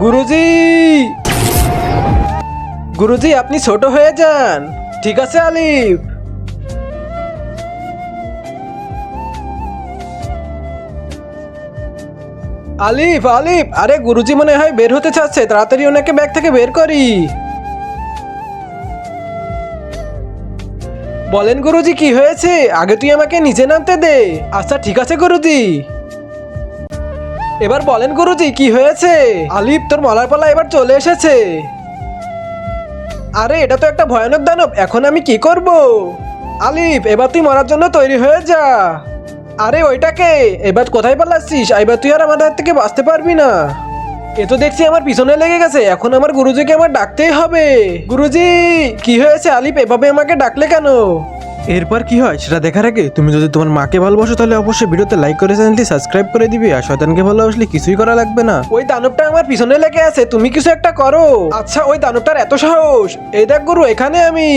গুরুজি, গুরুজি আপনি ছোট হয়ে যান। ঠিক আছে আলিফ। আলিফ আলিফ, আরে গুরুজি মনে হয় বের হতে চাচ্ছে, তাড়াতাড়ি ওনাকে ব্যাগ থেকে বের করি। বলেন গুরুজি কি হয়েছে? আগে তুই আমাকে নিচে নামতে দে। আচ্ছা ঠিক আছে গুরুজি। এবার বলেন গুরুজি কি হয়েছে? আলিফ তোর মলার পালা এবার চলে এসেছে। আরে এটা তো একটা ভয়ানক দানব, এখন আমি কি করব? আলিফ এবার তুই মরার জন্য তৈরি হয়ে যা। আরে ওইটাকে এবার কোথায় পালাচ্ছিস? এবার তুই আর আমাদের হাত থেকে বাঁচতে পারবি না। এ তো দেখছি আমার পিছনে লেগে গেছে, এখন আমার গুরুজিকে আমার ডাকতেই হবে। গুরুজি কি হয়েছে? আলিফ এভাবে আমাকে ডাকলে কেন? এরপর কি হয় সেটা দেখার আগে তুমি যদি তোমার মাকে ভালোবাসো তাহলে অবশ্যই ভিডিওতে লাইক করে চ্যানেলটি সাবস্ক্রাইব করে দিবে। আর শয়তানকে ভালোবাসলে কিছুই করা লাগবে না। ওই দানবটা আমার পিছনে লেগে আছে, তুমি কিছু একটা করো। আচ্ছা ওই দানবটার এত সাহস! এই দেখ গুরু, এখানে আমি।